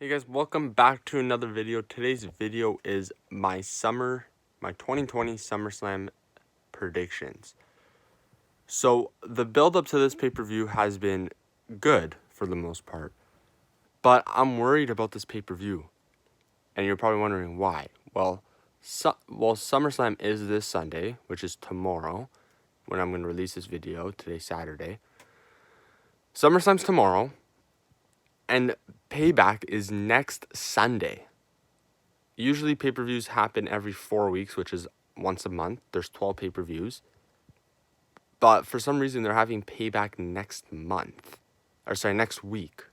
Hey guys, welcome back to another video. Today's video is my 2020 Summerslam predictions. So the build up to this pay-per-view has been good for the most part, but I'm worried about this pay-per-view, and you're probably wondering why. Well, SummerSlam is this Sunday, which is tomorrow, when I'm going to release this video. Today's Saturday. SummerSlam's tomorrow. And Payback is next Sunday. Usually pay-per-views happen every 4 weeks, which is once a month. There's 12 pay-per-views. But for some reason, they're having Payback next week.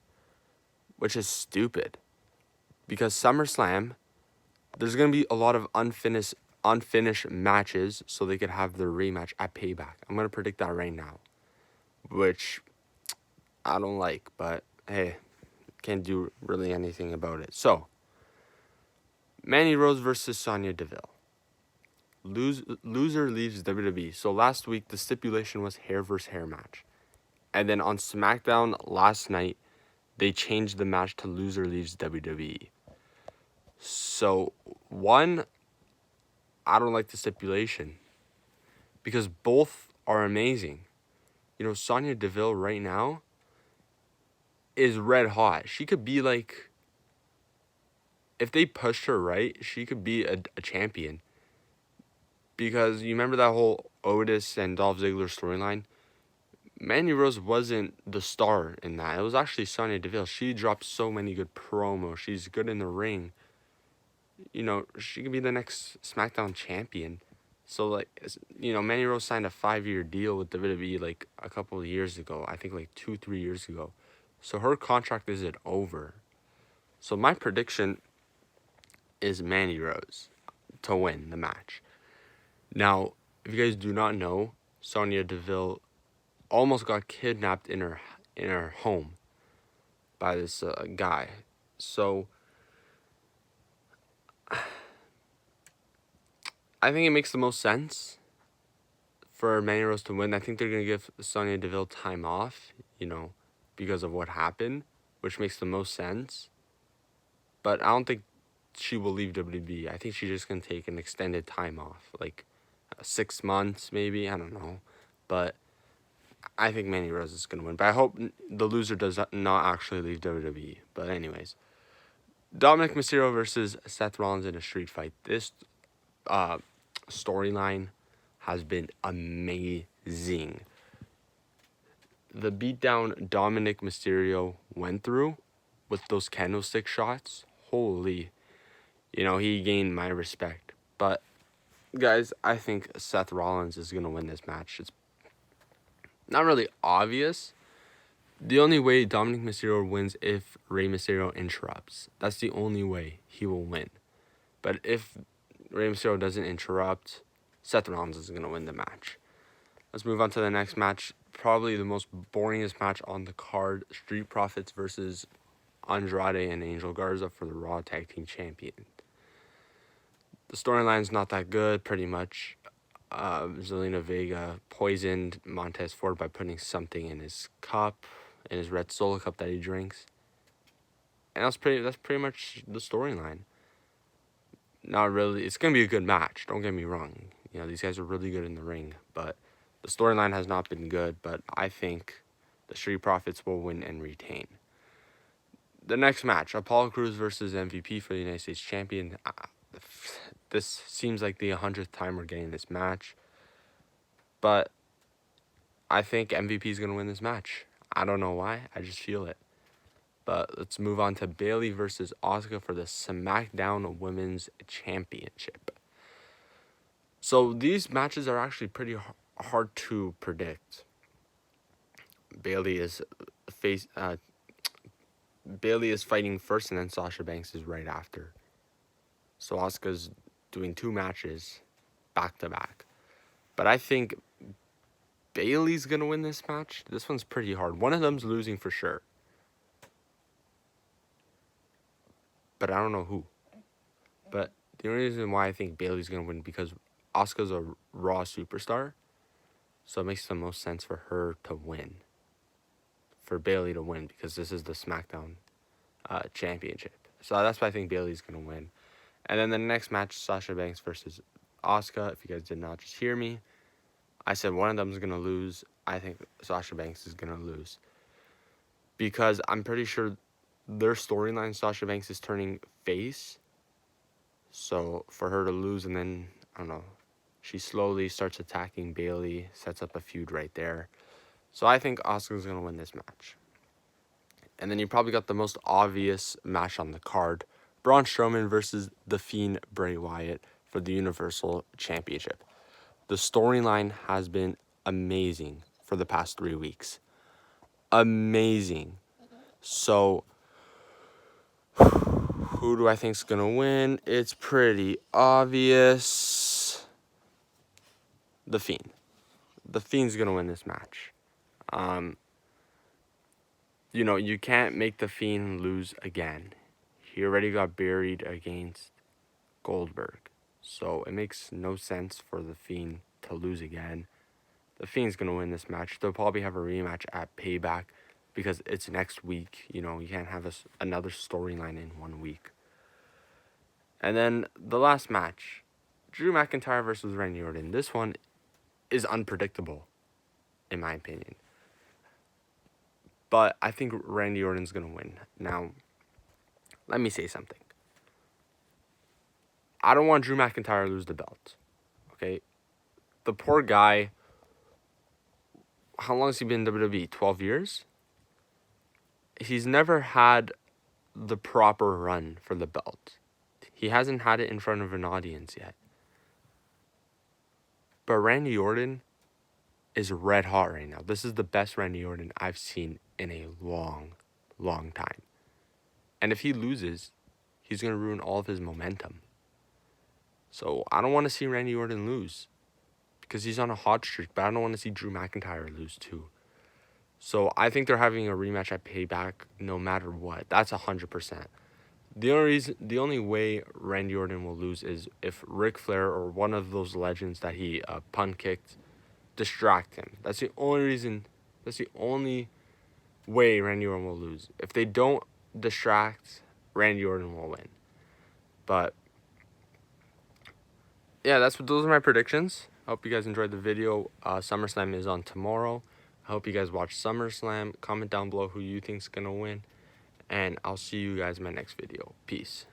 Which is stupid. Because SummerSlam, there's going to be a lot of unfinished matches, so they could have their rematch at Payback. I'm going to predict that right now. Which I don't like, but hey, can't do really anything about it. So, Mandy Rose versus Sonya Deville. Loser leaves WWE. So last week the stipulation was hair versus hair match. And then on Smackdown last night, they changed the match to loser leaves WWE. So, one, I don't like the stipulation. Because both are amazing. You know, Sonya Deville right now is red hot. She could be like, if they pushed her right, she could be a champion. Because you remember that whole Otis and Dolph Ziggler storyline? Mandy Rose wasn't the star in that. It was actually Sonya Deville. She dropped so many good promos. She's good in the ring. You know, she could be the next SmackDown champion. So, like, you know, Mandy Rose signed a 5-year deal with WWE, like, a couple of years ago. I think, like, 2-3 years ago. So, her contract isn't over. So, my prediction is Mandy Rose to win the match. Now, if you guys do not know, Sonya Deville almost got kidnapped in her home by this guy. So, I think it makes the most sense for Mandy Rose to win. I think they're going to give Sonya Deville time off, you know, because of what happened, which makes the most sense. But I don't think she will leave WWE. I think she's just going to take an extended time off, like 6 months maybe. I don't know. But I think Mandy Rose is going to win. But I hope the loser does not actually leave WWE. But anyways, Dominic Mysterio versus Seth Rollins in a street fight. This storyline has been amazing. The beatdown Dominic Mysterio went through with those candlestick shots, holy, you know, he gained my respect. But guys, I think Seth Rollins is going to win this match. It's not really obvious. The only way Dominic Mysterio wins if Rey Mysterio interrupts. That's the only way he will win. But if Rey Mysterio doesn't interrupt, Seth Rollins is going to win the match. Let's move on to the next match. Probably the most boringest match on the card. Street Profits versus Andrade and Angel Garza for the Raw Tag Team Champion. The storyline's not that good, pretty much. Zelina Vega poisoned Montez Ford by putting something in his cup, in his red Solo cup that he drinks. And that's pretty much the storyline. Not really. It's going to be a good match, don't get me wrong. You know, these guys are really good in the ring, but the storyline has not been good, but I think the Street Profits will win and retain. The next match, Apollo Crews versus MVP for the United States Champion. This seems like the 100th time we're getting this match, but I think MVP is going to win this match. I don't know why, I just feel it. But let's move on to Bayley versus Asuka for the Smackdown Women's Championship. So these matches are actually pretty hard to predict. Bayley is fighting first, and then Sasha Banks is right after. So Asuka's doing 2 matches back to back. But I think Bayley's gonna win this match. This one's pretty hard. One of them's losing for sure. But I don't know who. But the only reason why I think Bayley's going to win because Asuka's a Raw superstar. So it makes the most sense for her to win. For Bayley to win because this is the SmackDown championship. So that's why I think Bayley's going to win. And then the next match, Sasha Banks versus Asuka. If you guys did not just hear me, I said one of them is going to lose. I think Sasha Banks is going to lose. Because I'm pretty sure their storyline, Sasha Banks is turning face. So for her to lose and then, I don't know, she slowly starts attacking Bayley, sets up a feud right there. So I think Asuka's going to win this match. And then you probably got the most obvious match on the card. Braun Strowman versus The Fiend Bray Wyatt for the Universal Championship. The storyline has been amazing for the past 3 weeks. Amazing. So, who do I think is going to win? It's pretty obvious. The Fiend. The Fiend's going to win this match. You know, you can't make The Fiend lose again. He already got buried against Goldberg. So it makes no sense for The Fiend to lose again. The Fiend's going to win this match. They'll probably have a rematch at Payback because it's next week. You know, you can't have another storyline in 1 week. And then the last match, Drew McIntyre versus Randy Orton. This one is unpredictable, in my opinion. But I think Randy Orton's going to win. Now, let me say something. I don't want Drew McIntyre to lose the belt. Okay? The poor guy, how long has he been in WWE? 12 years? He's never had the proper run for the belt. He hasn't had it in front of an audience yet. But Randy Orton is red hot right now. This is the best Randy Orton I've seen in a long, long time. And if he loses, he's going to ruin all of his momentum. So I don't want to see Randy Orton lose because he's on a hot streak, but I don't want to see Drew McIntyre lose too. So I think they're having a rematch at Payback no matter what. That's 100%. The only way Randy Orton will lose is if Ric Flair or one of those legends that he pun kicked distract him. That's the only reason. That's the only way Randy Orton will lose. If they don't distract, Randy Orton will win. But yeah, those are my predictions. I hope you guys enjoyed the video. SummerSlam is on tomorrow. I hope you guys watch SummerSlam. Comment down below who you think's gonna win. And I'll see you guys in my next video. Peace.